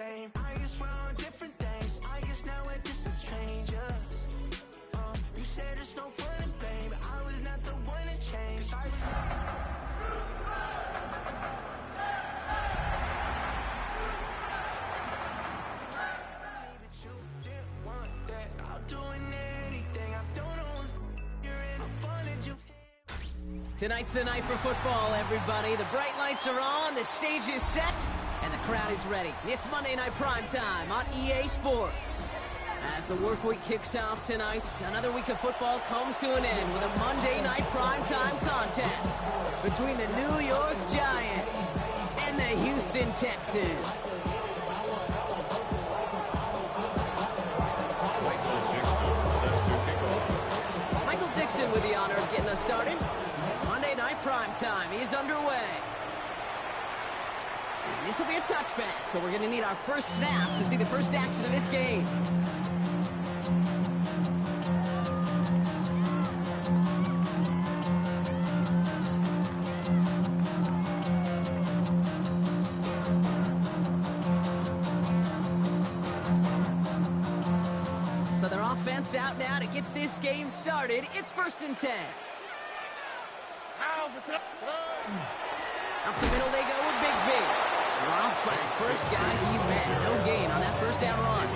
same. I guess we're on different things. I guess now we're distant strangers. You said there's no fun in pain, but I was not the one to change. 'Cause I was Tonight's the night for football, everybody. The bright lights are on, the stage is set, and the crowd is ready. It's Monday Night Primetime on EA Sports. As the work week kicks off tonight, another week of football comes to an end with a Monday Night Primetime contest between the New York Giants and the Houston Texans. Michael Dixon with the honor of getting us started. Monday Night Primetime is underway. And this will be a touchback, so we're going to need our first snap to see the first action of this game. So their offense out now to get this game started. It's 1st and 10. Up the middle they go with Bigsby. Dropped by the first guy he met. No gain on that first down run.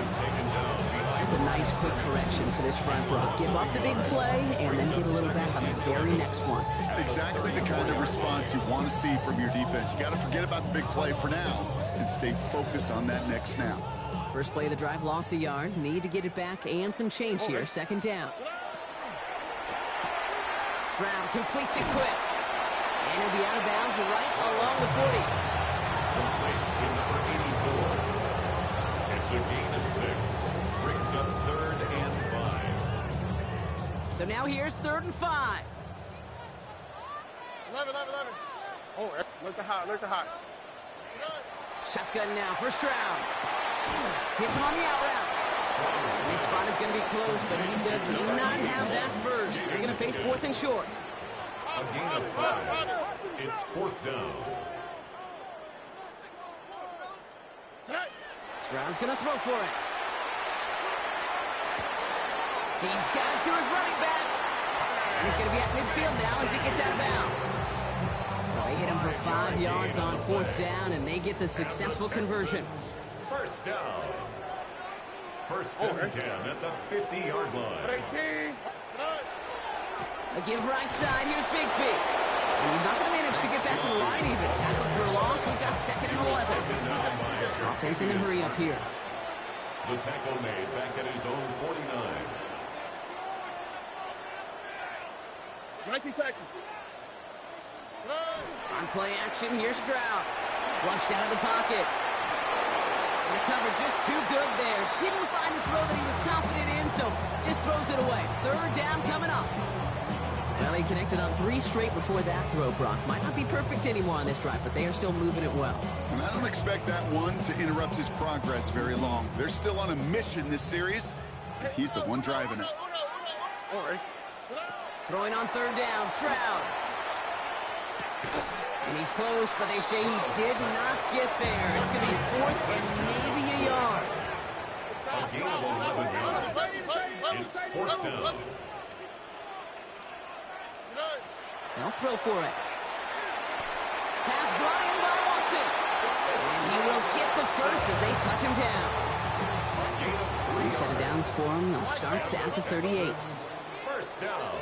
It's a nice quick correction for this front row. Give up the big play and then get a little back on the very next one. Exactly the kind of response you want to see from your defense. You got to forget about the big play for now and stay focused on that next snap. First play of the drive, lost a yard. Need to get it back and some change here. 2nd down. Stroud completes it quick. And he'll be out of bounds right along the 40. Complete to number 84. It's a gain of 6. Brings up 3rd and 5. So now here's 3rd and 5. 11. Oh, look the high. Shotgun now for Stroud. Hits him on the out route. And his spot is going to be close, but he does not have that first. They're going to face 4th and short. A gain of 5. It's 4th down. Stroud's going to throw for it. He's got it to his running back. And he's going to be at midfield now as he gets out of bounds. So they hit him for 5 yards on 4th down, and they get the successful conversion. 1st down. 1st and 10 at the 50-yard line. A give right side. Here's Bigsby. And he's not going to manage to get back to the line even. Tackled for a loss. We've got 2nd and 11. Offense in a hurry up here. The tackle made back at his own 49. 19 Texans. On play action, here's Stroud. Flushed out of the pocket. And the cover just too good there. Didn't find a throw that he was confident in, so just throws it away. 3rd down coming up. Well, they connected on 3 straight before that throw, Brock. Might not be perfect anymore on this drive, but they are still moving it well. And I don't expect that one to interrupt his progress very long. They're still on a mission this series, and he's the one driving it. Throwing on 3rd down, Stroud. And he's close, but they say he did not get there. It's going to be 4th and maybe a yard. A gain of 11 yards. It's 4th down. They'll throw for it. Pass brought in by Watson. And he will get the first as they touch him down. 3 set of downs for him. They'll start at the 38. 1st down.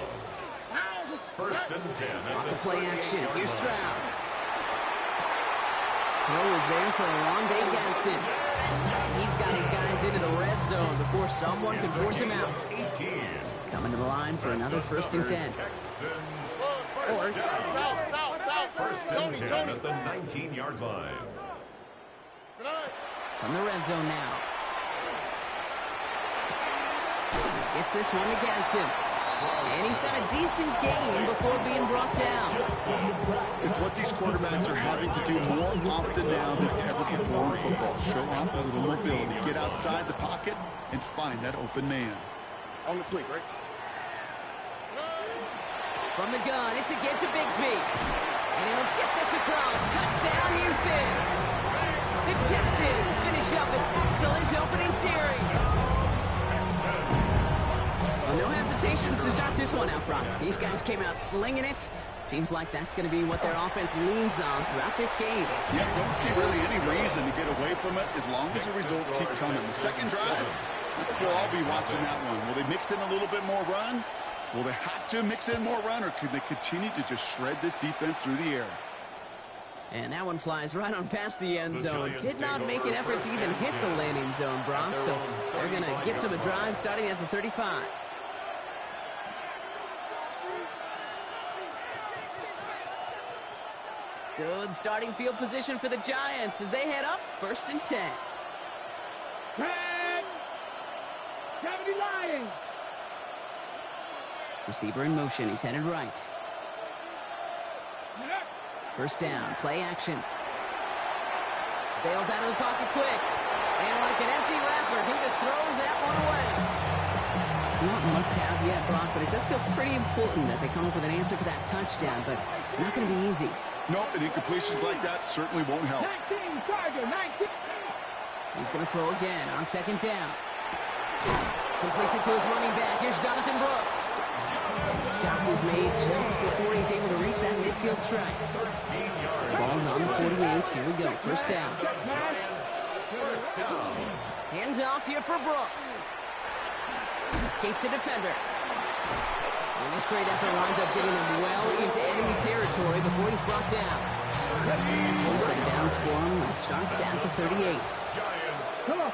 1st and 10. Off the play action. Here's Stroud. Throw is there for Rondé Gadsden. He's got his guys into the red zone before someone can force him out. 18. Coming to the line for another 1st and 10. Texans. 1st down. 1st and 10 at the 19-yard line. From the red zone now. Gets this one to Gadsden. And he's got a decent gain before being brought down. It's what these quarterbacks are having to do more often now than ever before in football. Show off a little mobility, get outside the pocket, and find that open man. On the plate, right? From the gun, it's a get to Bigsby. And he'll get this across. Touchdown, Houston. The Texans finish up at Texans to start this one out, Brock. These guys came out slinging it. Seems like that's going to be what their offense leans on throughout this game. Yeah, don't see really any reason to get away from it as long as the results keep coming. The second drive, I think we'll all be watching that one. Will they mix in a little bit more run? Will they have to mix in more run, or could they continue to just shred this defense through the air? And that one flies right on past the end zone. Did not make an effort to even hit the landing zone, Brock. So they're going to gift him a drive starting at the 35. Good starting field position for the Giants as they head up 1st and 10. 70 Lions. Receiver in motion. He's headed right. First down. Play action. Bails out of the pocket quick. And like an empty wrapper, he just throws that one away. Not must-have yet, Brock, but it does feel pretty important that they come up with an answer for that touchdown, but not going to be easy. Nope, and incompletions like that certainly won't help. 19, Charger, 19. He's going to throw again on 2nd down. Completes it to his running back. Here's Jonathan Brooks. The stop is made just before he's able to reach that midfield strike. Ball's on the 48. Here we go. First down. Hands off here for Brooks. Escapes a defender. And this great effort winds up getting him well into enemy territory before he's brought down. No set of downs for him. He starts at the 38. Come on.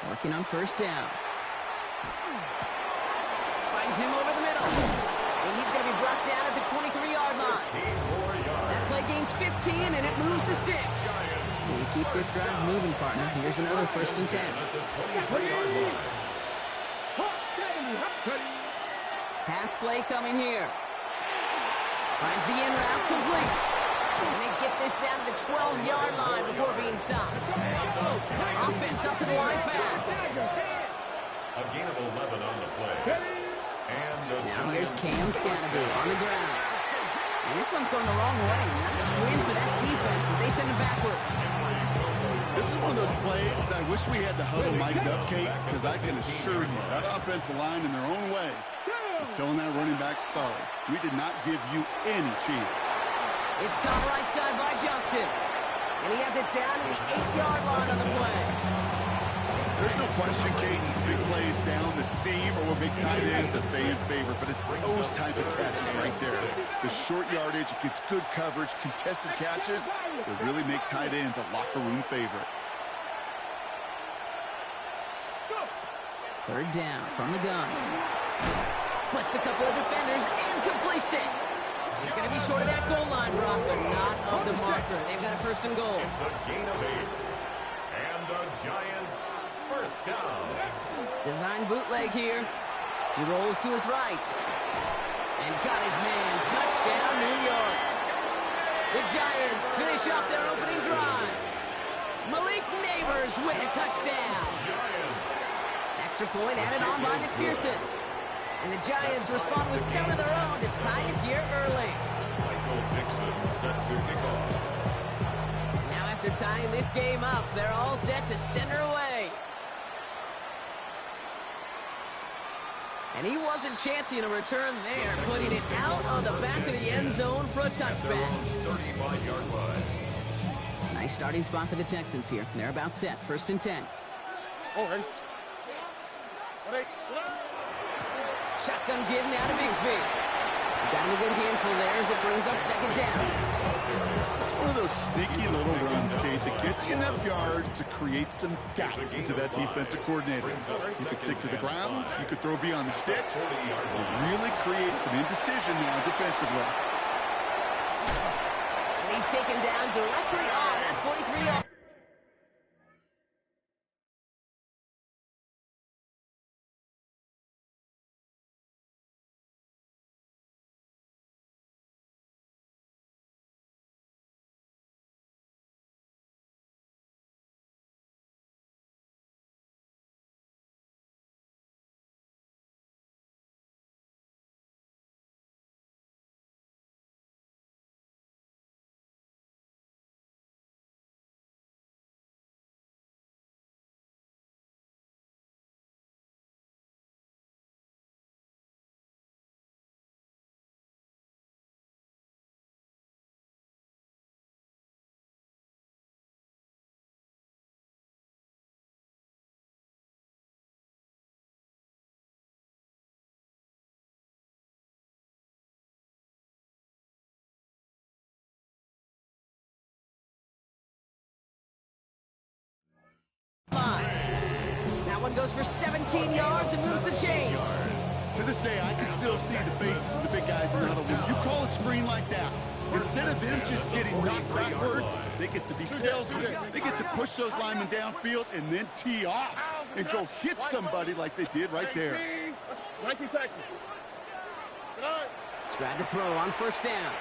Working on first down. Finds him over the middle. And he's going to be brought down at the 23-yard line. That play gains 15, and it moves the sticks. You keep this drive moving, partner. Here's another 1st and 10. Pass play coming here. Finds the in route complete. And they get this down to the 12-yard line before being stopped. Offense up to the line fast. A gain of 11 on the play. And now here's Cam Scannaboo on the ground. And this one's going the wrong way. Nice win for that defense as they send it backwards. This is one of those plays that I wish we had the huddle mic'd up, Kate, because I can assure you that offensive line in their own way is telling that running back, sorry, we did not give you any chance. It's caught right side by Johnson. And he has it down to the 8-yard line on the play. There's no question, Kate, big plays down the seam or will make tight ends a fan favorite, but it's those type of catches right there. The short yardage, it gets good coverage, contested catches that really make tight ends a locker room favorite. 3rd down from the gun. Splits a couple of defenders and completes it. He's going to be short of that goal line, Brock, but not of the marker. They've got a 1st and goal. It's a gain of 8. And the Giants, 1st down. Design bootleg here. He rolls to his right. And got his man. Touchdown, New York. The Giants finish off their opening drive. Malik Neighbors with a touchdown. Extra point added on by McPherson. And the Giants respond with 7 of their own to tie it here early. Michael Dixon set to kick off. Now after tying this game up, they're all set to send her away. And he wasn't chancing a return there, putting it out on the back of the end zone for a touchback. 35-yard line. Nice starting spot for the Texans here. They're about set. 1st and 10. All right. Shotgun give now to Bigsby. Got him a good handful there as it brings up 2nd down. It's one of those sneaky little runs, Kate, that gets you enough yards to create some doubt into that defensive coordinator. You could stick to the ground, you could throw beyond the sticks, and really create some indecision now defensively. And he's taken down directly on that 43-yard. That one goes for 17 yards and moves the chains. To this day, I can still see the faces of the big guys in the huddle. When you call a screen like that, instead of them just getting knocked backwards, they get to be salesmen. They get to push those linemen downfield and then tee off and go hit somebody like they did right there. 19 Texans. Stride to throw on first down.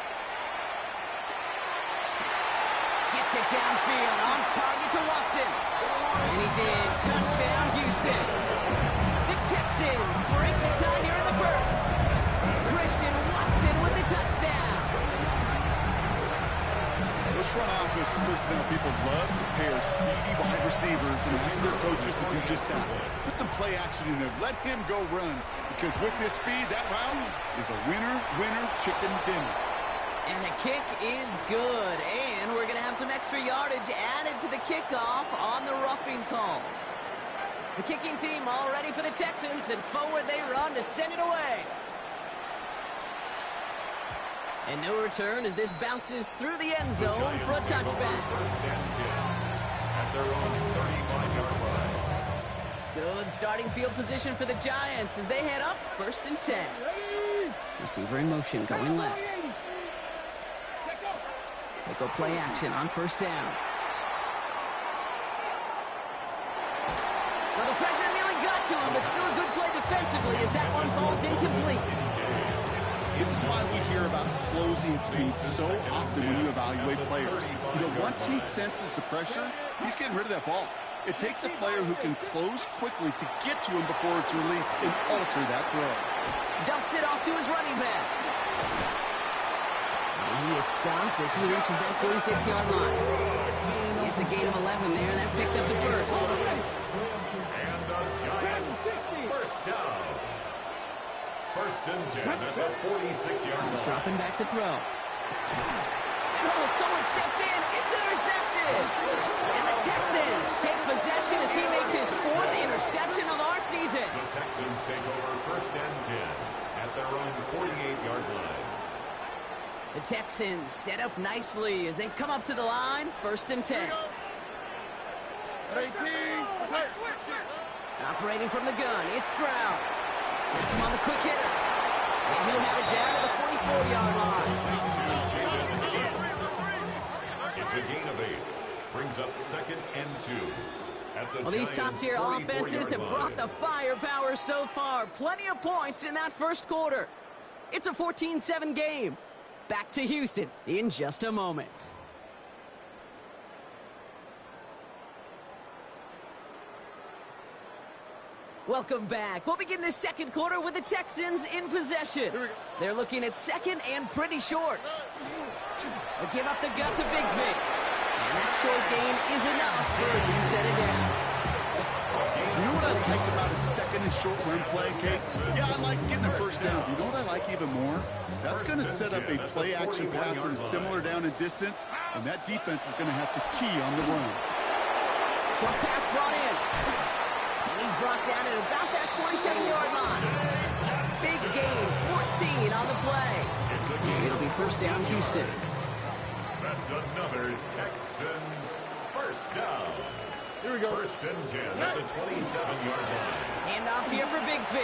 Gets it downfield, on target to Watson. And he's in. Touchdown, Houston. The Texans break the tie here in the first. Christian Watson with the touchdown. Those front office personnel people love to pair speedy wide receivers and ask their coaches to do just that. Put some play action in there. Let him go run. Because with this speed, that route is a winner, chicken dinner. And the kick is good. And we're going to have some extra yardage added to the kickoff on the roughing call. The kicking team all ready for the Texans, and forward they run to send it away. And no return as this bounces through the end zone for a touchback. First and 10 at their own 35-yard line. Good starting field position for the Giants as they head up first and 10. Receiver in motion going left. They go play action on first down. Well, the pressure nearly got to him, but still a good play defensively as that one falls incomplete. This is why we hear about closing speed so often when you evaluate players. You know, once he senses the pressure, he's getting rid of that ball. It takes a player who can close quickly to get to him before it's released and alter that throw. Dumps it off to his running back. And he is stopped as he reaches that 46-yard line. It's a gain of 11 there, and that picks up the first. And the Giants first down. First and 10 at the 46-yard He's line. dropping back to throw. And someone stepped in. It's intercepted. And the Texans take possession as he makes his 4th interception of our season. The Texans take over first and 10 at their own 48-yard line. The Texans set up nicely as they come up to the line, first and 10. 18. Operating from the gun, it's Stroud. Gets him on the quick hitter. And he'll have it down to the 44-yard line. It's a gain of 8. Brings up second and 2. At the Well, these Giants' top-tier 44-yard offenses have brought line. the firepower so far. Plenty of points in that first quarter. It's a 14-7 game. Back to Houston in just a moment. Welcome back. We'll begin this second quarter with the Texans in possession. They're looking at second and pretty short. They'll give up the gut to Bigsby. And that short gain is enough for a new set it down. You know what I like about a second and short run play, Kate? Yeah, I like getting a first down. You know what I like even more? That's going to set up a play action pass at a similar down and distance, and that defense is going to have to key on the run. Short pass brought in. And he's brought down at about that 27-yard line. Big gain, 14 on the play. It'll be first down, Houston. That's another Texans first down. Here we go. First and 10 at the 27-yard line. Hand off here for Bigsby.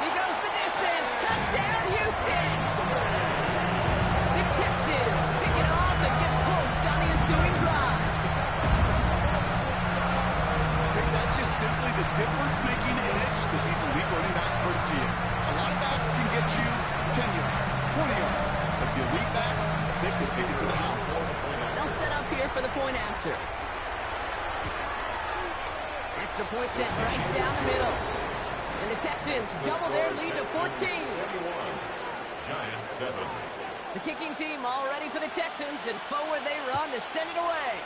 He goes the distance. Touchdown, Houston. The Texans pick it off and get points on the ensuing drive. I think that's just simply the difference-making edge that these elite running backs bring to you. A lot of backs can get you 10 yards, 20 yards, but the elite backs, they can take it to the house. They'll set up here for the point after. Extra point set right down the middle. And the Texans double their lead to 14. Giants 7. The kicking team all ready for the Texans, and forward they run to send it away.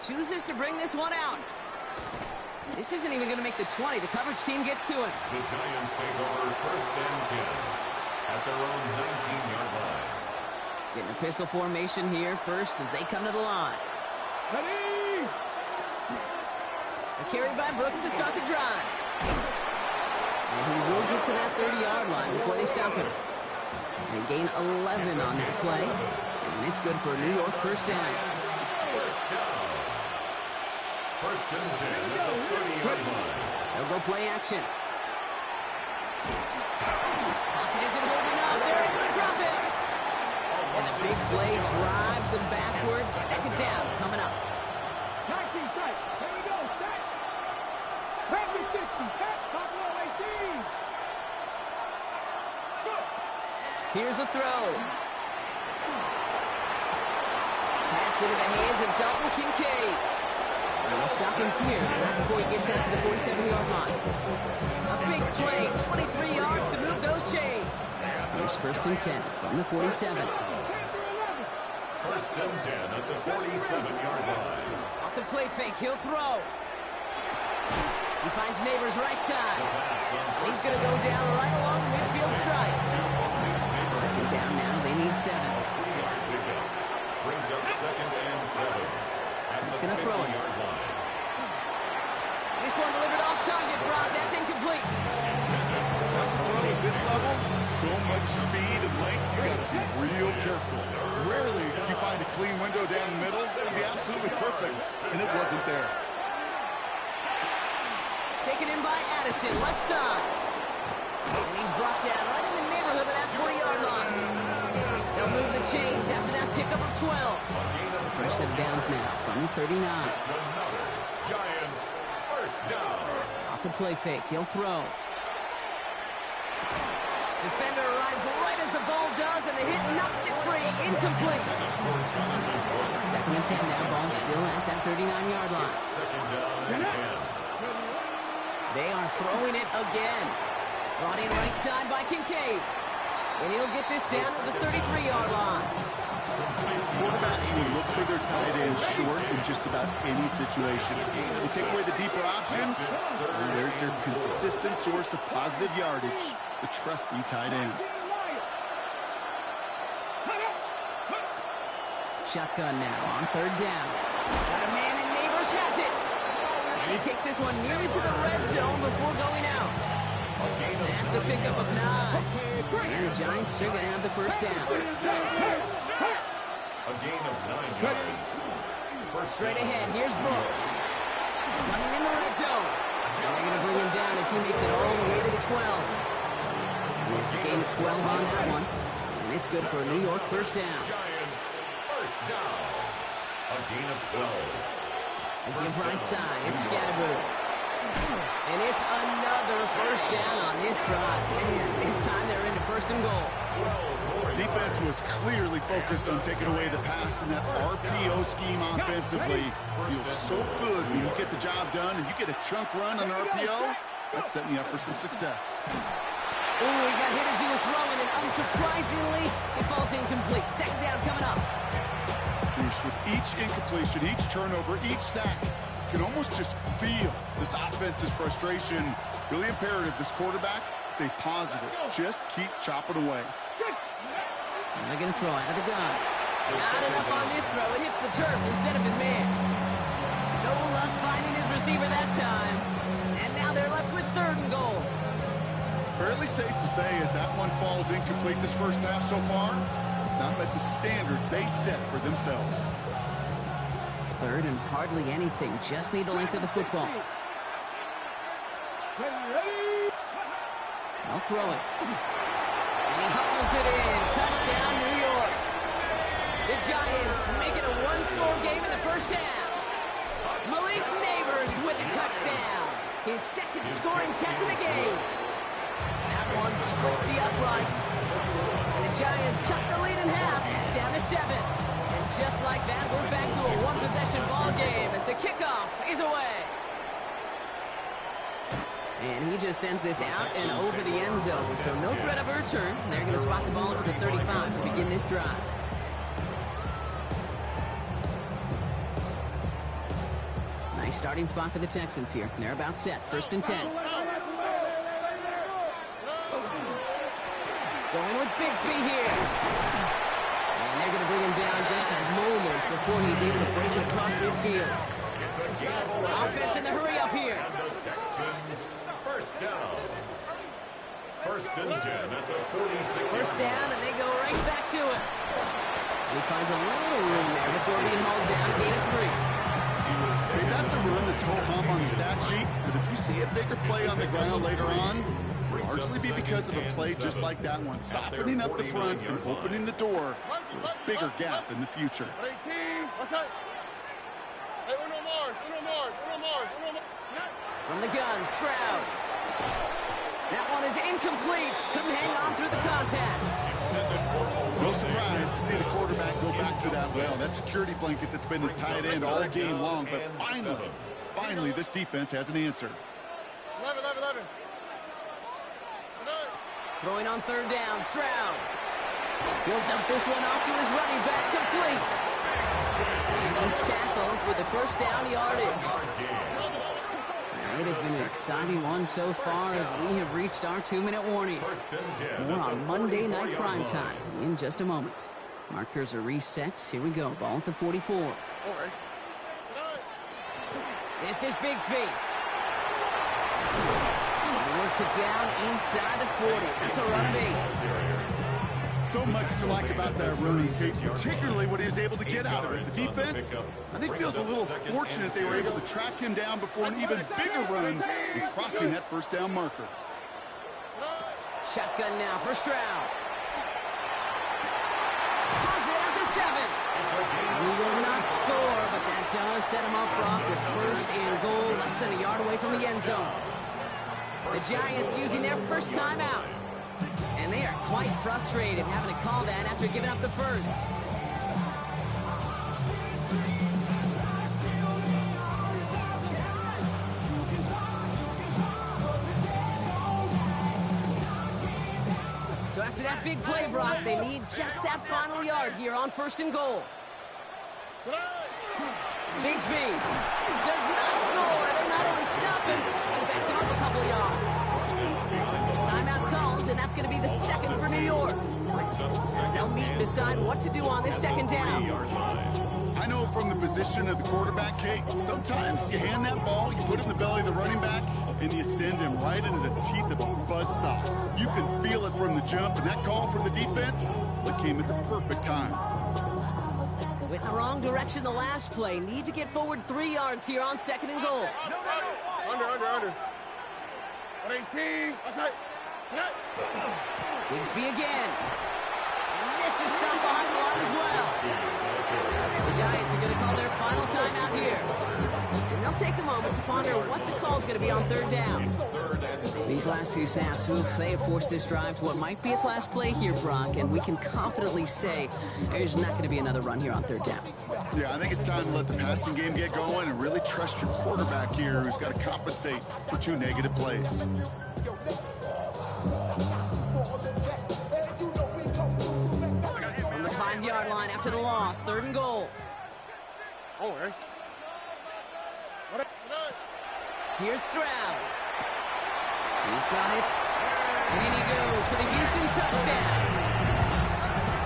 Chooses to bring this one out. This isn't even going to make the 20. The coverage team gets to him. The Giants take over first and 10 at their own 19-yard line. Getting a pistol formation here first as they come to the line. Ready? A carry by Brooks to start the drive. And he will get to that 30-yard line before they stop him. They gain 11 on that play. And it's good for a New York first down. First down. First and 10 at the 30-yard line. They'll go play action. Pocket isn't holding up. They're able to drop it. And the big play drives them backwards. Second down coming up. 19 strike. Here we go. Set. Happy 60. Set. Top row 18. Here's a throw. Pass into the hands of Dalton Kincaid. And they'll stop him here right before he gets out to the 47-yard line. A big play, 23 yards to move those chains. Here's first and 10 from the 47. First and 10 at the 47-yard line. Off the play fake, he'll throw. He finds Neighbors right side. And he's going to go down right along the midfield stripe. Second down now, they need 7. Brings up second and 7. He's going to throw it. This one delivered off target, Brock. That's incomplete. That's a throw at this level. So much speed and length, you got to be real careful. Rarely do you find a clean window down the middle. It'd be absolutely perfect, and it wasn't there. Taken in by Addison, left side. And he's brought down right in the neighborhood of that 40-yard line. They'll move the chains after that pickup of 12. So fresh set of downs now from the 39. Another Giants first down. Off the play fake, he'll throw. Defender arrives right as the ball does, and the hit knocks it free. Incomplete. Second and 10 now, ball still at that 39-yard line. Second down and 10. They are throwing it again. Brought in right side by Kincaid. And he'll get this down to the 33-yard line. Quarterbacks will look for their tight end short in just about any situation. They take away the deeper options, and there's their consistent source of positive yardage, the trusty tight end. Shotgun now on third down. Got a man, and Neighbors has it. And he takes this one nearly to the red zone before going out. That's a pickup of 9. And the Giants are going to have the first down. A gain of 9 yards. Straight ahead, here's Brooks. Running in the red zone. And they're going to bring him down as he makes it all the way to the 12. And it's a gain of 12 on that one. And it's good for a New York first down. Giants first down. A gain of 12. They give right side, it's Scatterberg. And it's another first down on this drive. Man, this time they're into first and goal. Defense was clearly focused on taking away the pass, and that RPO scheme offensively feels so good when you get the job done and you get a chunk run on RPO. That's setting you up for some success. Ooh, he got hit as he was throwing, and unsurprisingly, it falls incomplete. Second down coming up. With each incompletion, each turnover, each sack, you can almost just feel this offense's frustration. Really imperative this quarterback stay positive. Just keep chopping away. And they're going to throw out of the gun. Not enough on this throw. It hits the turf instead of his man. No luck finding his receiver that time. And now they're left with third and goal. Fairly safe to say as that one falls incomplete this first half so far, it's not met the standard they set for themselves. Third and hardly anything. Just need the length of the football. I'll throw it. And he hobbles it in. Touchdown, New York. The Giants make it a one-score game in the first half. Malik Neighbors with a touchdown. His second scoring catch of the game. That one splits the uprights. And the Giants cut the lead in half. It's down to 7. And just like that, we're back to a one-possession ball game as the kickoff is away. And he just sends this out and over the end zone. So no threat of a return. They're going to spot the ball over the 35 to begin this drive. Nice starting spot for the Texans here. They're about set. First and 10. Going with Bigsby here. And they're going to bring him down just a moment before he's able to break it across midfield. Offense in the hurry up here. And the Texans first down. First and 10 at the 46. First down, and they go right back to it. He finds a little room there before being hauled down. Gain of 3. Hey, that's a run that's ho-hum on the stat sheet, but if you see a bigger play on the ground later on, largely be because of a play just like that one, softening up the front and opening the door for a bigger gap in the future. 18, what's that? Hey, uno more. From the gun, Stroud. That one is incomplete. Couldn't hang on through the contact. No surprise to see the quarterback go back to that well. That security blanket that's been his tight end all game long, but finally, this defense has an answer. 11. Throwing on third down, Stroud. He'll dump this one off to his running back, complete. And he's tackled with the first down yardage. It has been an exciting one so far as we have reached our 2-minute warning. More on Monday Night Primetime in just a moment. Markers are reset. Here we go. Ball at the 44. This is Bigsby. He works it down inside the 40. That's a run of 8. So much to like about that running kick, particularly what he was able to get out of it. The defense, I think, feels a little fortunate they were able to track him down before an even bigger run and crossing that first down marker. Shotgun now for Stroud. Has it at the 7. He will not score, but that does set him up, Brock, with first and goal, less than a yard away from the end zone. The Giants using their first timeout. And they are quite frustrated having to call that after giving up the first. So after that big play, Brock, they need just that final yard here on first and goal. Bigsby does not score. They not only stop him, they backed him up a couple of yards. Timeout called, and that's going to be the second for New York. As they'll meet and decide what to do on this second down. I know from the position of the quarterback, Kate, sometimes you hand that ball, you put it in the belly of the running back, and you send him right into the teeth of a buzzsaw. You can feel it from the jump, and that call from the defense, it came at the perfect time. With the wrong direction the last play, need to get forward 3 yards here on second and goal. Under. 18, what's that? Bigsby again. And this is stopped behind the line as well. The Giants are going to call their final timeout here. And they'll take a moment to ponder what the call is going to be on third down. These last 2 snaps, they have forced this drive to what might be its last play here, Brock, and we can confidently say there's not going to be another run here on third down. Yeah, I think it's time to let the passing game get going and really trust your quarterback here, who's got to compensate for 2 negative plays. From the 5-yard line after the loss, third and goal. Here's Stroud. He's got it. And in he goes for the Houston touchdown.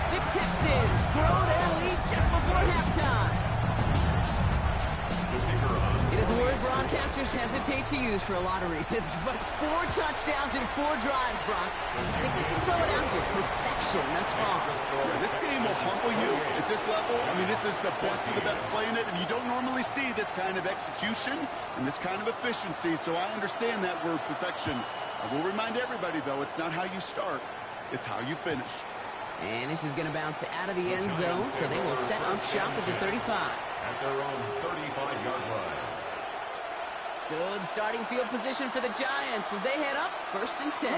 The Texans grow their lead just before halftime. It is a word broadcasters hesitate to use for a lot of reasons, but 4 touchdowns in 4 drives, Brock. I think we can throw it out here. Perfection thus far. Yeah, this game will humble you at this level. I mean, this is the best of the best playing it, and you don't normally see this kind of execution and this kind of efficiency, so I understand that word perfection. I will remind everybody, though, it's not how you start, it's how you finish. And this is going to bounce out of the end zone, so they will set up shop at the 35. At their own 35-yard line. Good starting field position for the Giants as they head up first and 10.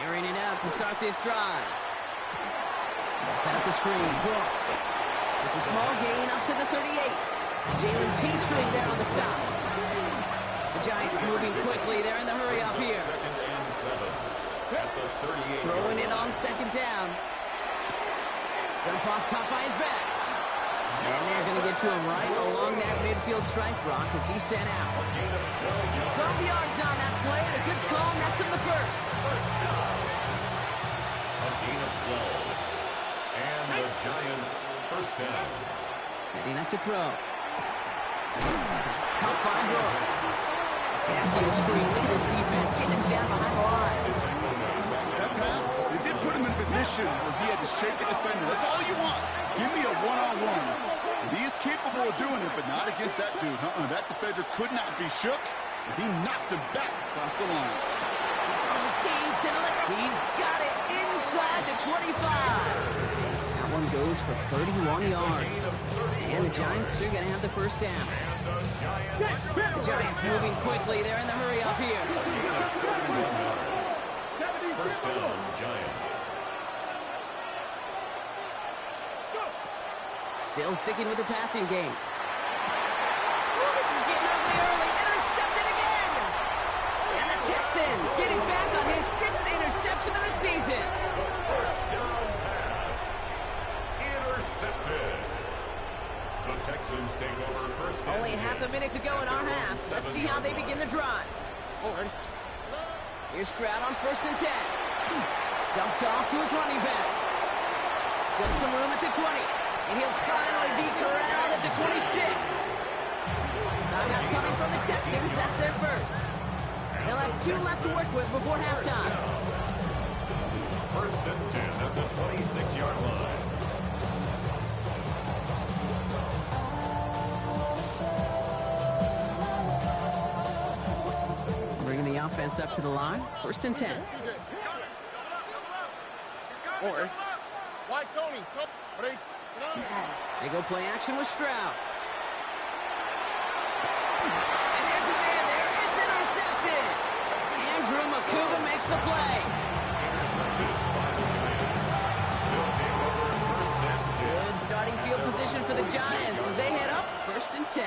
Airing it out to start this drive. They set up the screen. Brooks. It's a small gain up to the 38. Jalen Petrie there on the stop. The Giants moving quickly. They're in the hurry up here. Second and 7. At the 38. Throwing it on second down. Dump off caught by his back. And they're going to get to him right along that midfield stripe, Brock, as he's sent out. 12 yards on that play, and a good call, and that's him the first. A gain of 12. And the Giants first down. Setting up to throw. That's caught by Brooks. Attacking the screen. Look at this defense getting him down behind the line. That pass, it did put him in position position where he had to shake a defender. That's all you want. Give me a one-on-one. He is capable of doing it, but not against that dude. That defender could not be shook, and he knocked him back across the line. He's got it inside the 25. That one goes for 31 yards. And the Giants are going to have the first down. The Giants moving quickly. They're in the hurry up here. First down, Giants. Still sticking with the passing game. Oh, this is getting ugly early. Intercepted again. And the Texans getting back on his 6th interception of the season. First down pass. Intercepted. The Texans take over first down. Only half a minute to go in our half. Let's see how they begin the drive. Here's Stroud on 1st and 10. Dumped off to his running back. Still some room at the 20. And he'll finally be corralled at the 26. Timeout coming from the Texans. That's their first. They'll have 2 left to work with before halftime. First and 10 at the 26-yard line. Bringing the offense up to the line. 1st and 10. Why, Tony? They go play action with Stroud. And there's a man there. It's intercepted. Andrew Makuba makes the play. Intercepted by the Giants. They'll take over first and 10. Good starting field position for the Giants as they head up 1st and 10.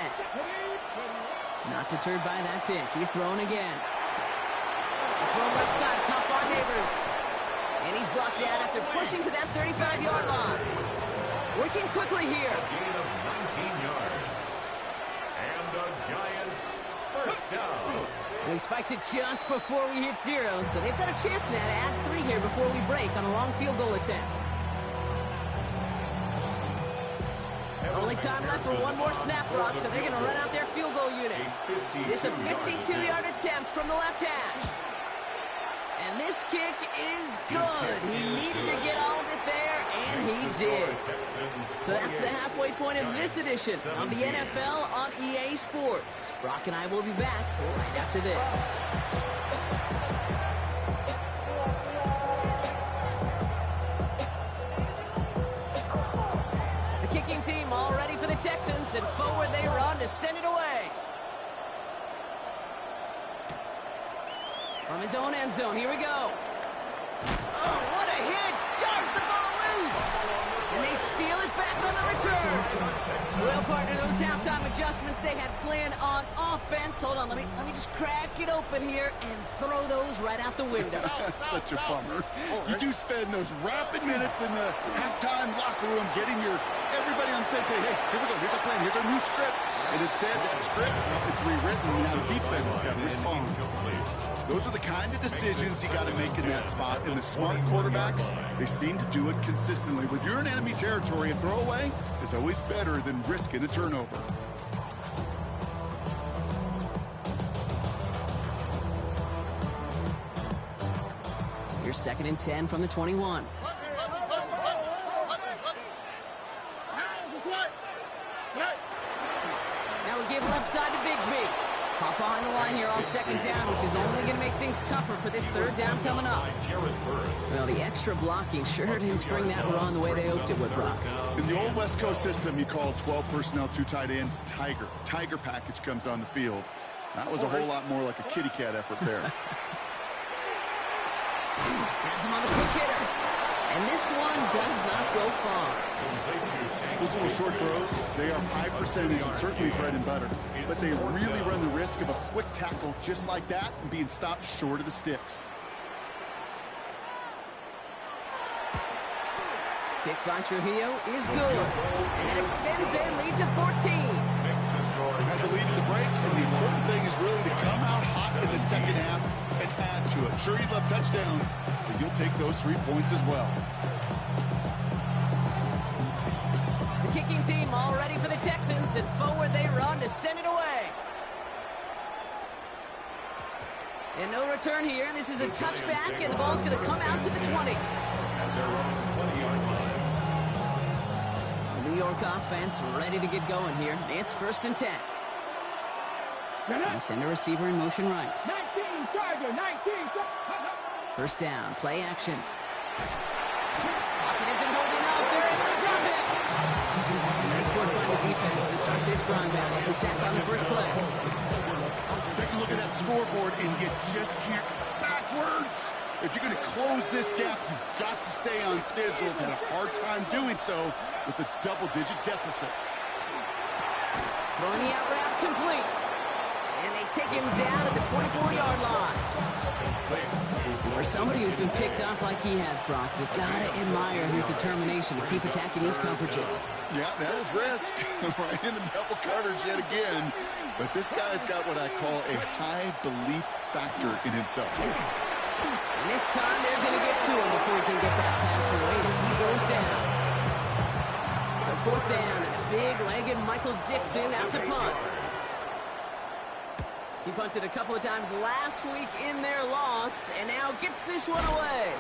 Not deterred by that pick. He's throwing again. A throw left side, caught by Neighbors. And he's brought down after pushing to that 35-yard line. Working quickly here. A gain of 19 yards. And the Giants first down. And he spikes it just before we hit 0, so they've got a chance now to add 3 here before we break on a long field goal attempt. Only time left for one more snap, Brock, so they're going to run out their field goal unit. This is a 52-yard attempt from the left hash. And this kick is good. He needed to get all of it there, and he did. So that's the halfway point of this edition of the NFL on EA Sports. Brock and I will be back right after this. The kicking team all ready for the Texans, and forward they run to send it away. From his own end zone, here we go. Oh, what a hit! Jars the ball loose! And they steal it back on the return. Well, partner, those halftime adjustments they had planned on offense. Hold on, let me just crack it open here and throw those right out the window. That's such a bummer. You do spend those rapid minutes in the halftime locker room getting everybody on the same page. Hey, here we go. Here's our plan. Here's our new script. And instead, that script, it's rewritten. Now the defense got to respond. Those are the kind of decisions you got to make in that spot. And the smart quarterbacks, they seem to do it consistently. When you're in enemy territory, a throwaway is always better than risking a turnover. Here's 2nd and 10 from the 21. Now we give left side to Bigsby. Pop behind the line here on 2nd down, which is only going to make things tougher for this 3rd down coming up. Well, the extra blocking sure didn't spring that run the way they hoped it would, Brock. In the old West Coast system, you call 12 personnel, 2 tight ends, Tiger. Tiger package comes on the field. That was a whole lot more like a kitty cat effort there. Has him on the quick hitter. And this one does not go far. Those little short throws, they are high percentage and certainly bread and butter. But they really run the risk of a quick tackle just like that and being stopped short of the sticks. Kick by Trujillo is good. And that extends their lead to 14. Had the lead at the break, and the important thing is really to come out hot in the second half and add to it. Sure, you love touchdowns, but you'll take those 3 points as well. The kicking team all ready for the Texans, and forward they run to send it away. And no return here. This is a touchback, and the ball's going to come out to the 20. York offense ready to get going here. It's 1st and 10. They send a receiver in motion right. 19, Charger, 19. 1st down, play action. Pocket isn't holding up. They're able to drop it. Nice work by the defense to start this drive out. It's a sack on the first play. Take a look at that scoreboard, and you just can't backwards. If you're going to close this gap, you've got to stay on schedule. You've had a hard time doing so with a double-digit deficit. Throwing the out route complete. And they take him down at the 24-yard line. For somebody who's been picked off like he has, Brock, you've got to admire his determination to keep attacking these coverages. Yeah, that is risk. Right in the double coverage yet again. But this guy's got what I call a high belief factor in himself. And this time they're going to get to him before he can get that pass away as he goes down. So 4th down and a big-legged Michael Dixon out to punt. He punted a couple of times last week in their loss and now gets this one away.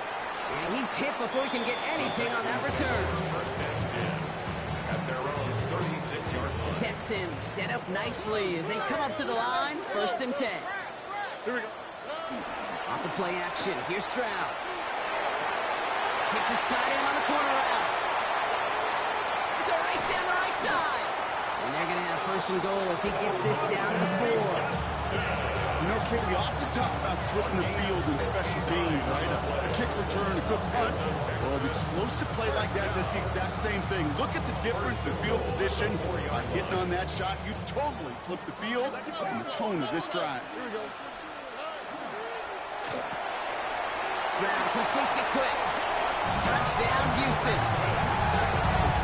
And he's hit before he can get anything on that return. 1st and 10 at their own 36-yard line. The Texans set up nicely as they come up to the line. 1st and 10. Here we go. Off the play action. Here's Stroud. Hits his tight end on the corner route. It's a race down the right side. And they're going to have 1st and goal as he gets this down to the 4. You know, Kate, we often talk about flipping the field in special teams, right? A kick return, a good punt, or an explosive play like that does the exact same thing. Look at the difference in field position. By hitting on that shot, you've totally flipped the field and the tone of this drive. Stroud completes it quick. Touchdown, Houston.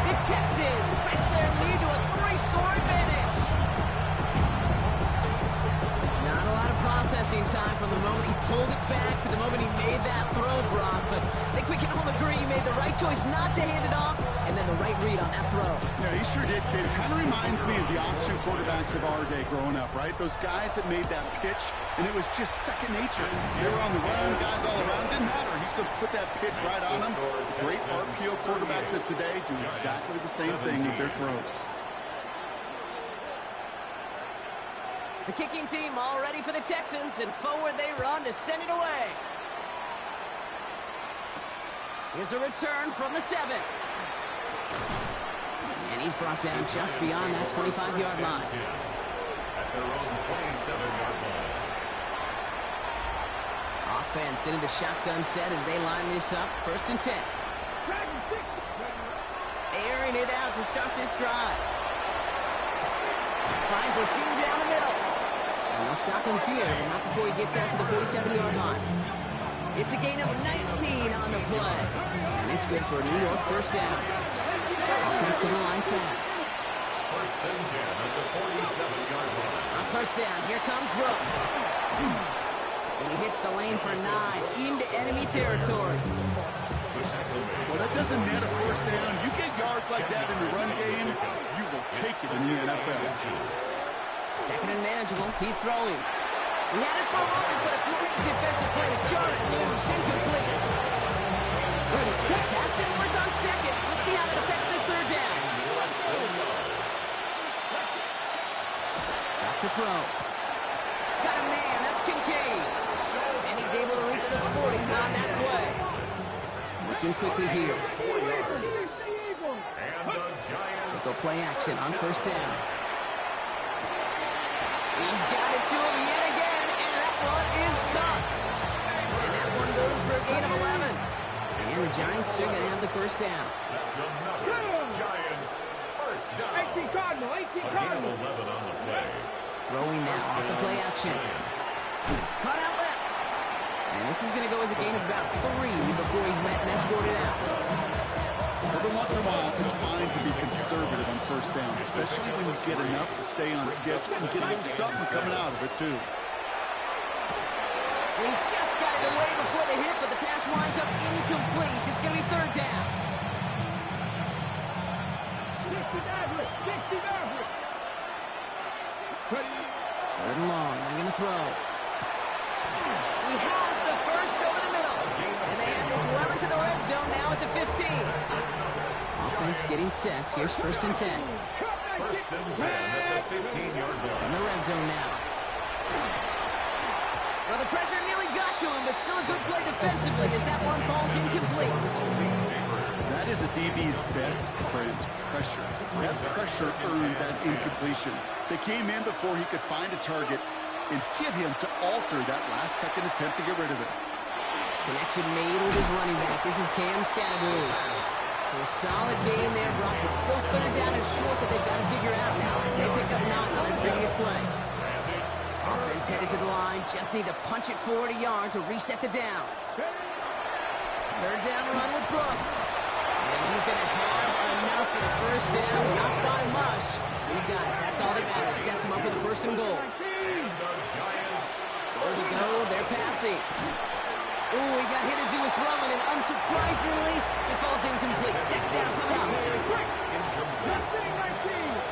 The Texans stretch their lead to a 3-score advantage. Not a lot of processing time from the moment he pulled it back to the moment he made that throw, Brock. But I think we can all agree he made the right choice not to hand it off, and then the right read on that throw. Yeah, he sure did, kid. It kind of reminds me of the option quarterbacks of our day growing up, right? Those guys that made that pitch, and it was just second nature. They were on the run, guys all around. Didn't matter. He's going to put that pitch right on them. Great RPO quarterbacks of today do exactly the same thing with their throws. The kicking team all ready for the Texans, and forward they run to send it away. Here's a return from the 7. And he's brought down just beyond that 25-yard line. At their own 27-yard line. Offense into the shotgun set as they line this up. 1st and 10. Airing it out to start this drive. Finds a seam down the middle. And they'll stop him here, but not before he gets out to the 47-yard line. It's a gain of 19 on the play. And it's good for a New York 1st down. Offense to the line fast. 1st and 10 at the 47-yard line. On 1st down, here comes Brooks. And he hits the lane for 9 into enemy territory. Well, that doesn't net a 1st down. You get yards like that in the run game, you will take it in the NFL. 2nd and manageable. He's throwing. He had it for a moment, but a great defensive play to jar it loose. Incomplete. Pass didn't work on 2nd. Let's see how that affects this 3rd down. Back to throw. Got a man. That's Kincaid. And he's able to reach the 40 on that play. Looking quickly here. Let's go play action on 1st down. He's got it to him yet again, and that one is caught. And that one goes for a gain of 11. And the Giants are going to have the 1st down. That's another Giants 1st down. 18 Cardinal, 18 Cardinal. 11 on the play. Throwing now off the play action. Caught out left. And this is going to go as a gain of about 3 before he's met and escorted out. Every once in a while, it's fine to be conservative on 1st down, especially when you get enough to stay on schedule and get a little something coming out of it, too. He just got it away before the hit, but the pass winds up incomplete. It's going to be 3rd down. 60 Maverick. 3rd and long. They're going to throw. He has the 1st over the middle. And they have this well into the red zone now at the 15. Off the offense getting set. Here's 1st and 10. First and 10 at the 15-yard line. In the red zone now. Well, the pressure nearly got to him, but still a good play defensively as that one falls incomplete. That is a DB's best friend, pressure. That pressure earned that incompletion. They came in before he could find a target and hit him to alter that last-second attempt to get rid of it. Connection made with his running back. This is Cam Scatteroo. So a solid gain there, Brock, but still 3rd down and short that they've got to figure out now as they pick up 9 on their previous play. Offense headed to the line. Just need to punch it forward a yard to reset the downs. 3rd down run with Brooks. And he's going to have enough for the 1st down. Not by much. He got it. That's all that matters. Sets him up with a 1st and goal. Where to go? They're passing. Ooh, he got hit as he was throwing, and unsurprisingly, it falls incomplete. 2nd down coming up.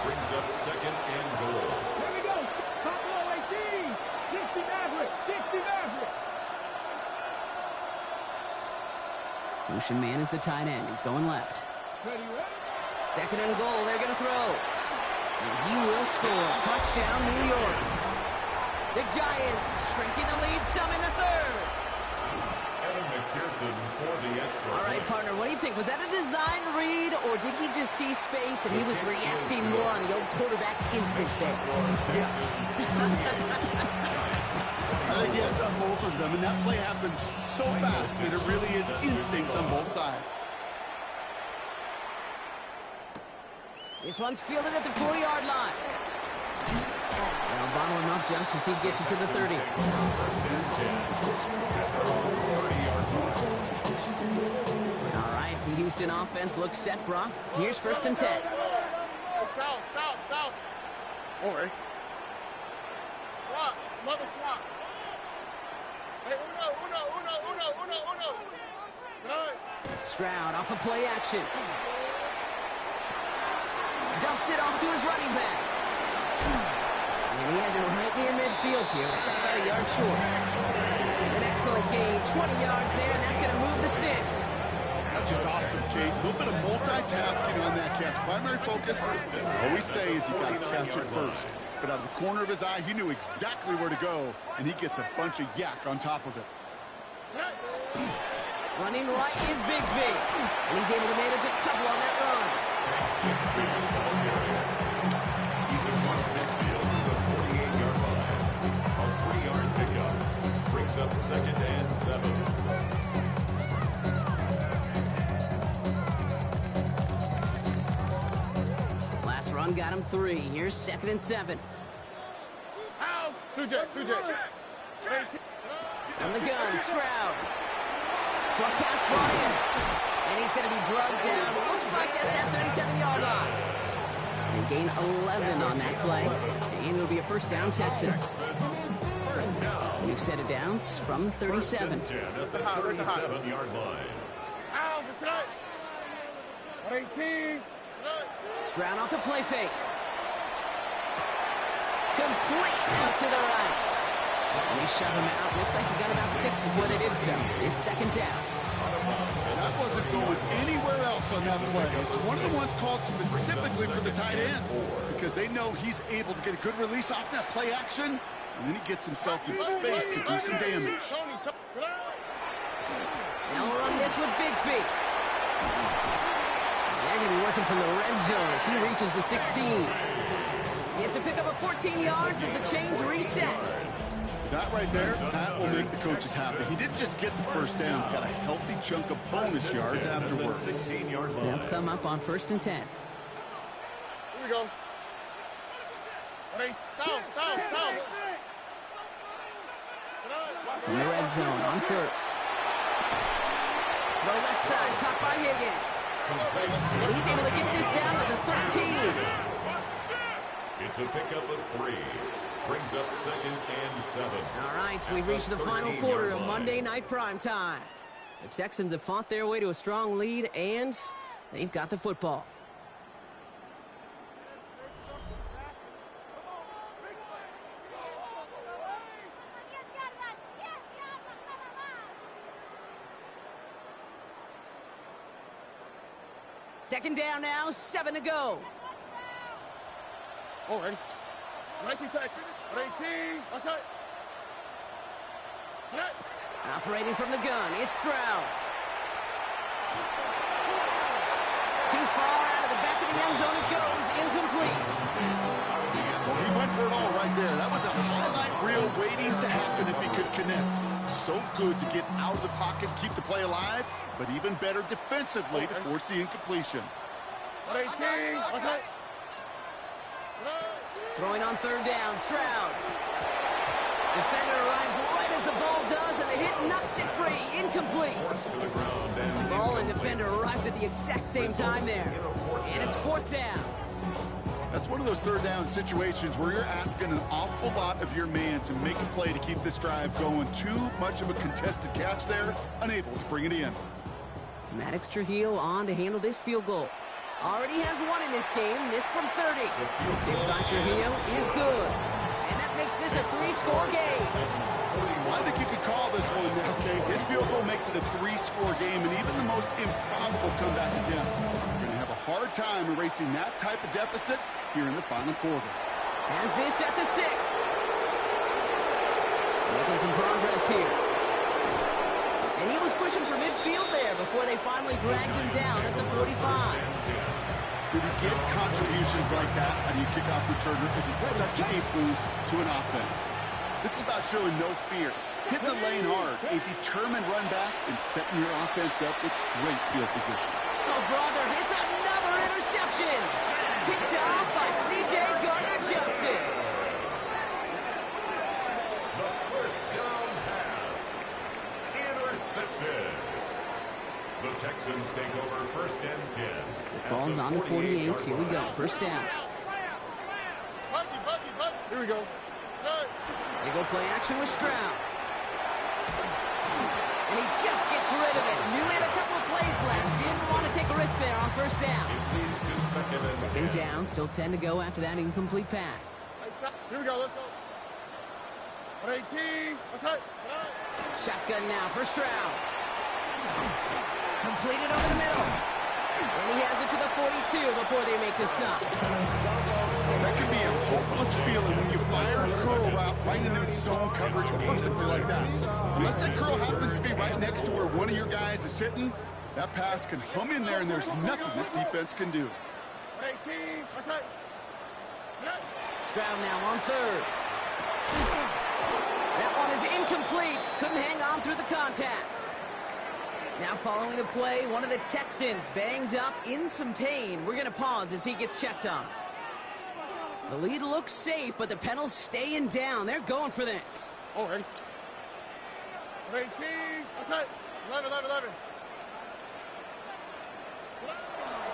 Brings up 2nd and goal. Here we go. Top low 18. 60 Maverick. 60 Maverick. Lucian Mann is the tight end. He's going left. Ready, ready? 2nd and goal. They're going to throw. And he will score. Touchdown, New York. The Giants shrinking the lead some in the 3rd. McPherson for the extra. All right, partner, what do you think? Was that a design read, or did he just see space and he was reacting more on the old quarterback instinct there? Yes. I think yes on both of them, and that play happens so fast that it really is instincts on both sides. This one's fielded at the 40-yard line. They'll bottle him up just as he gets it to the 30. All right, the Houston offense looks set, Brock. Here's 1st and 10. South. Or Swap. Mother swap. Hey, uno. Stroud off of play action. Dumps it off to his running back. And he has it right near midfield here. It's about a yard short. An excellent gain, 20 yards there, and that's going to move the sticks. that's just awesome, Kate. A little bit of multitasking on that catch. Primary focus, as I always say, is you got to catch it first. But out of the corner of his eye, he knew exactly where to go, and he gets a bunch of yak on top of it. Running right is Bigsby, and he's able to manage a couple on that run. He's across midfield to the 48-yard line. A 3-yard pickup brings up 2nd and 7. Last run got him 3. Here's 2nd and 7. Two-J. On the gun, Stroud. Short pass brought in. And he's going to be drugged down. Looks like at that 37-yard line. They gain 11 on that play. And it'll be a first down, Texans. We've set it downs from the 37. At the 37-yard line. 18. Stroud off the play fake. Complete out to the right. And they shove him out. Looks like he got about 6 before they did so. It's 2nd down. That wasn't going anywhere else on that play. It's one of the ones called specifically for the tight end because they know he's able to get a good release off that play action, and then he gets himself in space to do some damage. They'll run this with Bigsby. And they're going to be working from the red zone as he reaches the 16. It's a pickup of 14 yards as the chains reset. That right there, that will make the coaches happy. He didn't just get the first down. He got a healthy chunk of bonus yards afterwards. 16-yard line. They'll come up on 1st and 10. Here we go. Ready? Down. From the red zone on 1st. The left side caught by Higgins. And he's able to get this down to the 13. It's a pickup of 3. Brings up 2nd and 7. All right, we reached the final quarter of Monday Night Primetime. The Texans have fought their way to a strong lead, and they've got the football. Second down now, 7 to go. All right. 19 Texans. 18. Outside. Set. Operating from the gun, it's Stroud. Too far out of the back of the end zone it goes, incomplete. Well, he went for it all right there. That was a highlight reel waiting to happen if he could connect. So good to get out of the pocket, keep the play alive, but even better defensively to force the incompletion. 18. Outside. Throwing on third down, Stroud. Defender arrives right as the ball does, and the hit knocks it free, incomplete. Ball and defender arrived at the exact same time there. And it's fourth down. That's one of those third down situations where you're asking an awful lot of your man to make a play to keep this drive going. Too much of a contested catch there, unable to bring it in. Maddox Trujillo on to handle this field goal. Already has one in this game, this from 30. Kick by Trujillo is good. And that makes this a 3-score game. I think you could call this one, okay? His field goal makes it a 3-score game, and even the most improbable comeback attempts are going to have a hard time erasing that type of deficit here in the final quarter. Has this at the 6. Making some progress here. And he was pushing for midfield there before they finally dragged him down at the 45. When you get contributions like that on your kickoff returner, it is such a boost to an offense. This is about showing no fear, hitting the lane hard, a determined run back, and setting your offense up with great field position. Oh, brother, it's another interception. Picked off by C.J. Gardner-Johnson. The first down pass. Intercepted. The Texans take over first and 10. Ball's on the 48. Here we go. First down. Here we go. They go play action with Stroud. And he just gets rid of it. Knew he had a couple of plays left. Didn't want to take a risk there on first down. It leads to Second down. Still 10 to go after that incomplete pass. Here we go. Let's go. 18. Outside. Shotgun now for Stroud. Completed over the middle. And he has it to the 42 before they make the stop. That can be a hopeless feeling when you fire a curl route right into its zone coverage perfectly like that. Unless that curl happens to be right next to where one of your guys is sitting, that pass can hum in there and there's nothing this defense can do. 18. Outside. Stroud now on third. That one is incomplete. Couldn't hang on through the contact. Now following the play, one of the Texans banged up in some pain. We're going to pause as he gets checked on. The lead looks safe, but the Penals staying down. They're going for this. All right. 18. Outside. 11.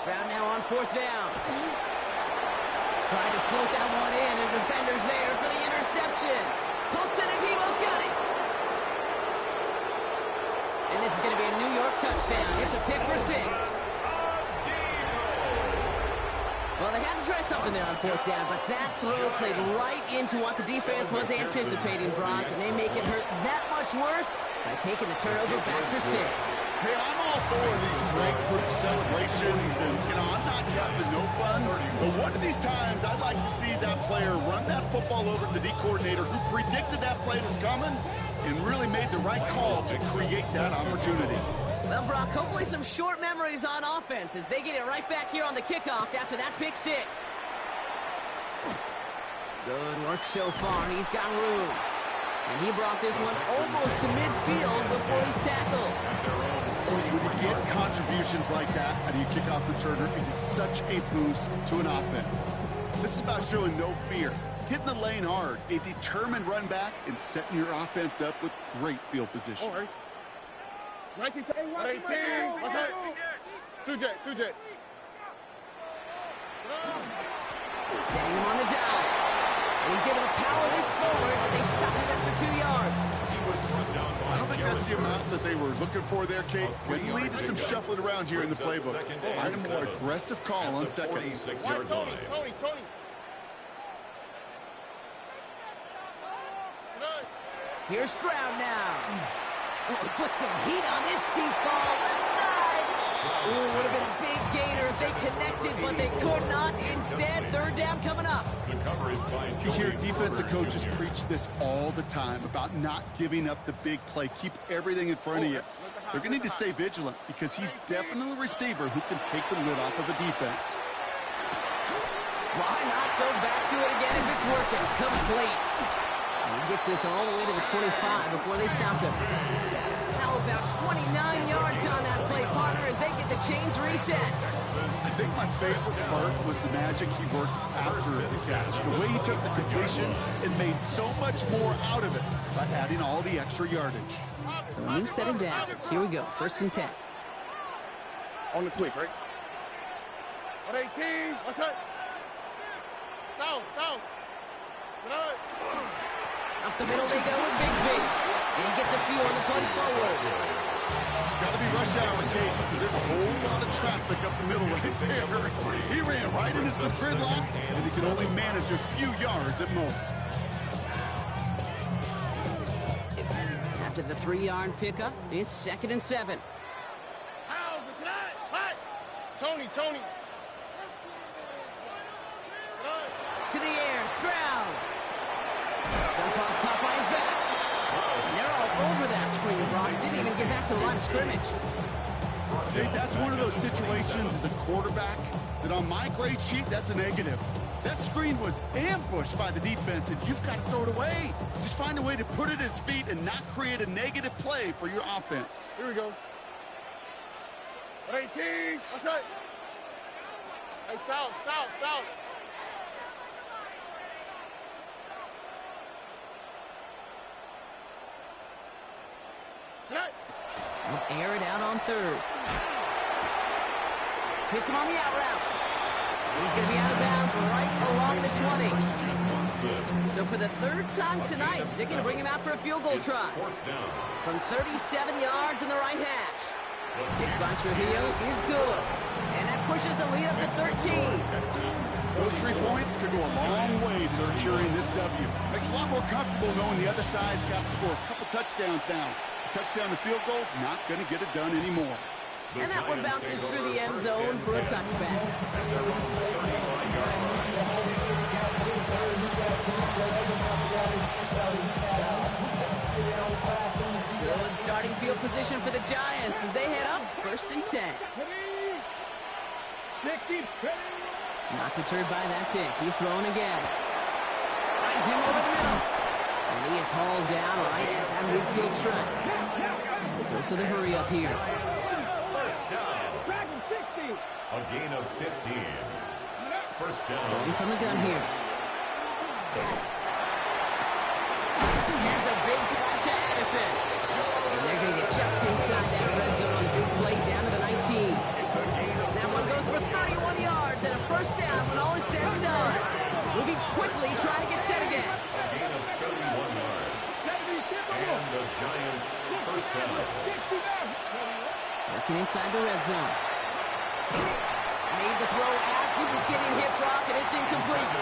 Stroud now on fourth down. Trying to float that one in, and defenders there for the interception. Colson and Debo's got it. And this is going to be a New York touchdown. It's a pick for 6. Well, they had to try something there on fourth down, but that throw played right into what the defense was anticipating, Brock, and they make it hurt that much worse by taking the turnover back for 6. Hey, I'm all for these great group celebrations, and, I'm not Captain No Fun, but one of these times I'd like to see that player run that football over to the D coordinator who predicted that play was coming and really made the right call to create that opportunity. Well, Brock, hopefully some short memories on offense as they get it right back here on the kickoff after that pick 6. Good work so far. He's got room. And he brought this one almost to midfield before he's tackled. When you get contributions like that out of your kickoff returner, it is such a boost to an offense. This is about showing no fear, hitting the lane hard, a determined run back, and setting your offense up with great field position. All right. 19. 18. Outside. 2J. Setting him on the down. And he's able to power this forward, but they stop him after 2 yards. I don't think that's the amount that they were looking for there, Kate. It can lead to some shuffling around here in the playbook. Find a more aggressive call on second. Tony. Here's Stroud now. Oh, he put some heat on this deep ball left side. Ooh, would have been a big gainer if they connected, but they could not. Instead, third down coming up. The coverage by You hear defensive coaches preach this all the time about not giving up the big play. Keep everything in front of you. They're going to need to stay vigilant because he's definitely a receiver who can take the lid off of a defense. Why not go back to it again if it's working? Complete. And he gets this all the way to the 25 before they stopped him. Now about 29 yards on that play, partner, as they get the chains reset. I think my favorite part was the magic he worked after the catch. The way he took the completion and made so much more out of it by adding all the extra yardage. So a new set of downs. Here we go, 1st and 10. On the quick, right? 118. What's that? Down. Up the middle they go with Bigsby. And he gets a few on the punch forward. Got to be rush hour, Kate, because there's a whole lot of traffic up the middle right there. He ran right into some gridlock, and he could only manage a few yards at most. After the 3-yard pickup, it's 2nd and 7. Tony. To the air, Stroud. Dump off, caught by his back. And they're all over that screen, Brock. Didn't even get back to the line of scrimmage. Kate, that's one of those situations as a quarterback that on my grade sheet, that's a negative. That screen was ambushed by the defense, and you've got to throw it away. Just find a way to put it at his feet and not create a negative play for your offense. Here we go. 118. What's that? Hey, south. We'll air it out on 3rd. Hits him on the out route. He's going to be out of bounds right along the 20. So for the 3rd time tonight, they're going to bring him out for a field goal try. From 37 yards in the right hash. Kick by Trujillo is good. And that pushes the lead up to 13. Those 3 points could go a long way to securing this W. Makes it a lot more comfortable knowing the other side's got to score a couple touchdowns now. A touchdown to field goal's not going to get it done anymore. And that one bounces through the end zone for a touchback. Good starting field position for the Giants as they head up 1st and 10. Not deterred by that pick. He's throwing again. Finds him over the middle. And he is hauled down right at that midfield stripe. Dose of the hurry up here. First down. A gain of 15. First down. Going from the gun here. Has a big spot to Addison. And they're going to get just inside that red zone on a big play down to the 19. That one goes for 31 yards and a first down when all is said and done. Moving quickly, trying to get set again. A gain of 31 yards. And the Giants first down. Working inside the red zone. Made the throw as he was getting hit, Brock, and it's incomplete.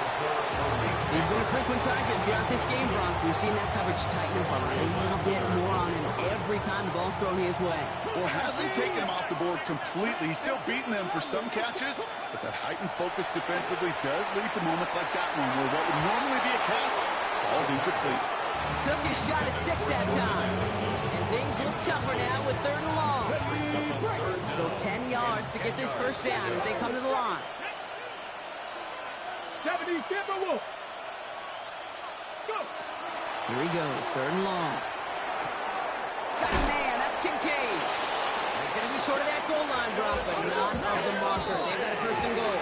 He's been a frequent target throughout this game, Brock. We've seen that coverage tighten up a little bit more on him every time the ball's thrown his way. Well, hasn't taken him off the board completely. He's still beating them for some catches, but that heightened focus defensively does lead to moments like that one where what would normally be a catch falls incomplete. Took his shot at 6 that time. And things look tougher now with 3rd and long. So 10 yards to get this first down as they come to the line. 70 Timberwolves. Go. Here he goes, 3rd and long. Got a man, that's Kincaid. He's going to be short of that goal line, Brock, but not of the marker. They've got a 1st and goal.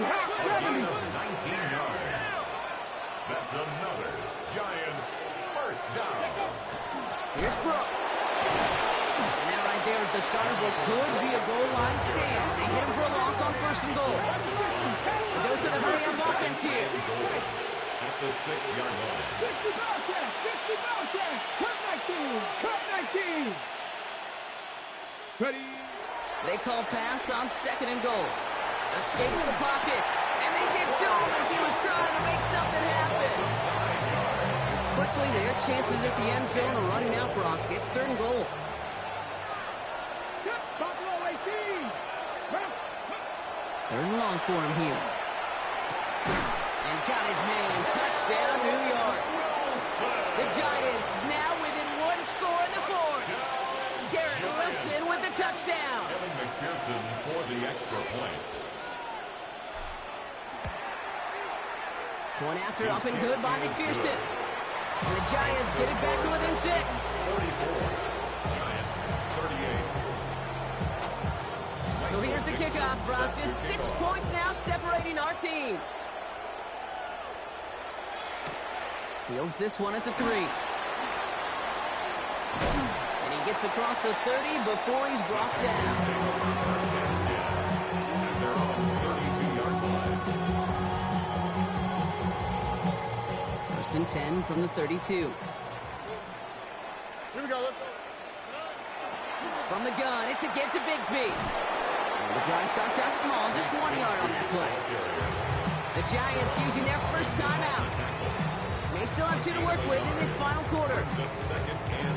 A gain of 19 yards. That's another Giants first down. Here's Brooks. And that right there is the start of what could be a goal line stand. They hit him for a loss on 1st and goal. A dose of the hurry-up offense here. At the 6-yard line. 50 Belichick. Cut 19. Ready. They call pass on 2nd and goal. Escapes the pocket. And they get to him as he was trying to make something happen. Quickly, their chances at the end zone are running out, Brock. It's 3rd and goal. Third and long for him here. And got his man. Touchdown, New York. The Giants now within one score in the fourth. Garrett Wilson with the touchdown. Kevin McPherson for the extra point. One after up and good by McPherson. And the Giants get it back to within 6. 34. Giants 38. So here's the kickoff, Brock. Just 6 points now separating our teams. Fields this one at the 3. And he gets across the 30 before he's brought down. First and 10. And they're on the 32-yard line. First and 10 from the 32. Here we go. Let's go. From the gun, it's a give to Bigsby. And the drive starts out small, just 1 yard on that play. The Giants using their first timeout. They still have 2 to work with in this final quarter.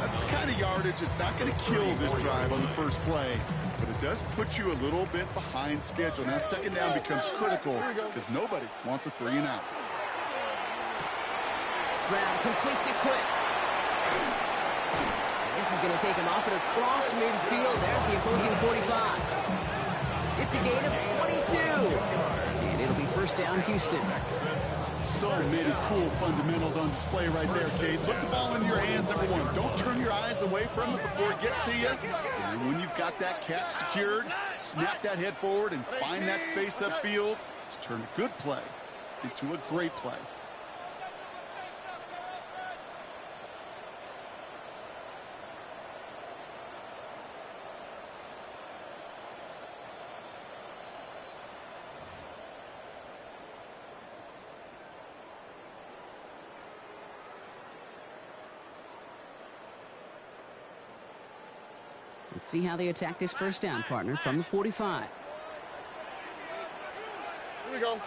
That's the kind of yardage that's not going to kill this drive on the first play, but it does put you a little bit behind schedule. Now second down becomes critical because nobody wants a 3 and out. Stroud completes it quick. And this is going to take him off at across midfield there at the opposing 45. It's a gain of 22. And it'll be first down, Houston. So many cool fundamentals on display right there, Kate. Put the ball in your hands, number one. Don't turn your eyes away from it before it gets to you. And when you've got that catch secured, snap that head forward and find that space upfield to turn a good play into a great play. Let's see how they attack this first down, partner, from the 45. Here we go.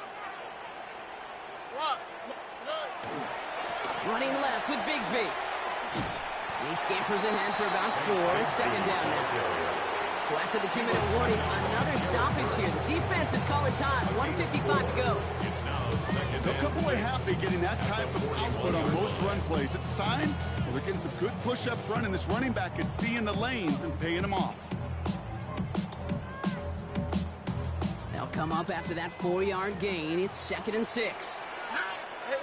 Running left with Bigsby. He scampers ahead for about 4. It's second down now. So after the 2-minute warning, another stoppage here. The defense is calling time. 1:55 to go. They'll come away happy getting that type of output on most run plays. It's a sign they're getting some good push up front, and this running back is seeing the lanes and paying them off. They'll come up after that 4-yard gain. It's second and 6. Hey,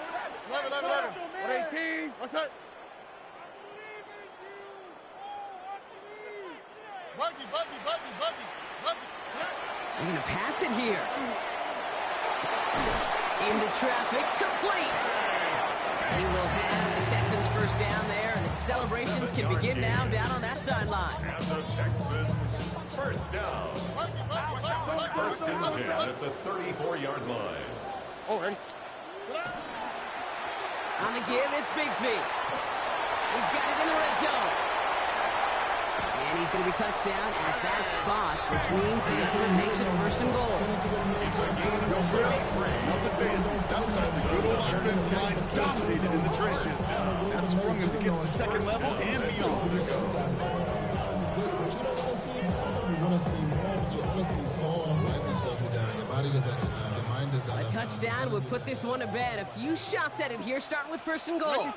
11. 118. What's that? Buggy. They're going to pass it here. Into traffic, complete. He will have the Texans first down there, and the celebrations can begin now down on that sideline. And the Texans first down. First and 10 at the 34-yard line. Oh, ready? On the give, it's Bigsby. He's got it in the red zone. And he's going to be touched down at that spot, which means the effort makes it first and goal. No frills, nothing fancy. That was just a good old offensive line dominated in the trenches. That swung him to get to the second level and beyond. A touchdown would put this one to bed. A few shots at it here, starting with first and goal.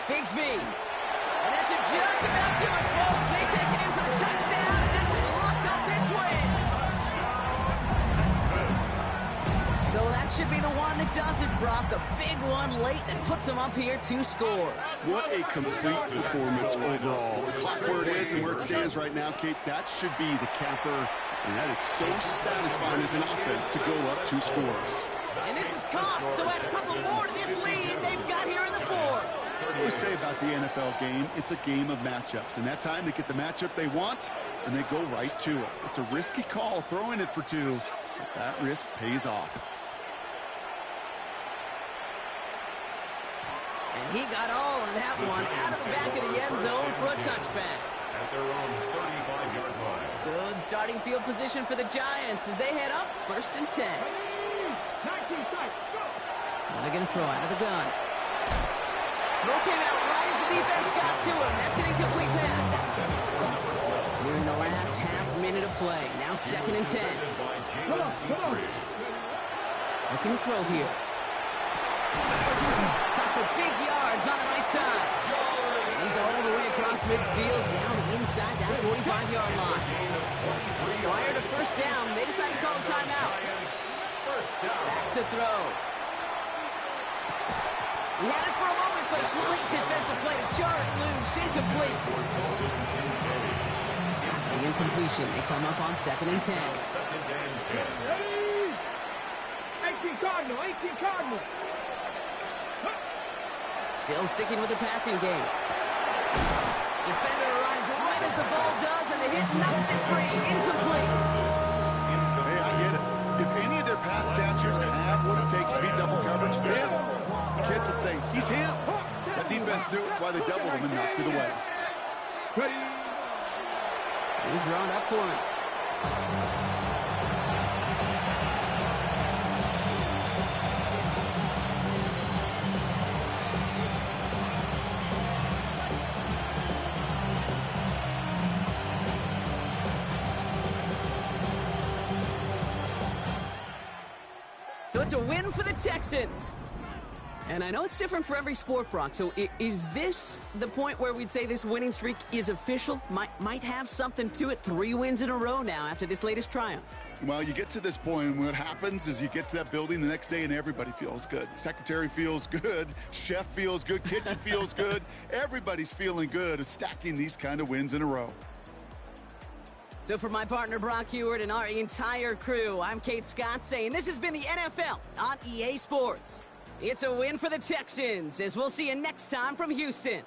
Bigsby. And that should just about do it, folks. They take it in for the touchdown, and that should lock up this win. So that should be the one that does it, Brock. A big one late that puts them up here 2 scores. What a complete performance overall. The clock where it is and where it stands right now, Kate, that should be the capper. And that is so satisfying as an offense to go up 2 scores. And this is caught, so add a couple more to this lead they've got here in the 4th. What do we say about the NFL game? It's a game of matchups. And that time they get the matchup they want, and they go right to it. It's a risky call throwing it for 2, but that risk pays off. And he got all of that one out of the back of the end zone for a touchback. At their own 35-yard line. Good starting field position for the Giants as they head up first and 10. Now they're going to throw out of the gun. Throw came out right as the defense got to him. That's an incomplete pass. We're in the last half minute into play. Now 2nd and 10. Looking to throw here. Cut for big yards on the right side. He's all the way across midfield, down inside that 45-yard line. Prior to first down, they decided to call a timeout. Back to throw. He had it for a moment, but a great defensive play to jar it loose. Incomplete. After the incompletion, they come up on 2nd and 10. 18 Cardinal, 18 Cardinal. Still sticking with the passing game. Defender arrives right as the ball does, and the hit knocks it free. Incomplete. Hey, I get it. If any of their pass catchers have what it takes to beat double coverage, it's him. The kids would say, he's him. That defense knew it's why they doubled him and knocked it away. He's drawn up for him. So it's a win for the Texans. And I know it's different for every sport, Brock. So is this the point where we'd say this winning streak is official? Might have something to it. 3 wins in a row now after this latest triumph. Well, you get to this point, and what happens is you get to that building the next day, and everybody feels good. Secretary feels good. Chef feels good. Kitchen feels good. Everybody's feeling good stacking these kind of wins in a row. So for my partner Brock Heward and our entire crew, I'm Kate Scott saying this has been the NFL on EA Sports. It's a win for the Texans, as we'll see you next time from Houston.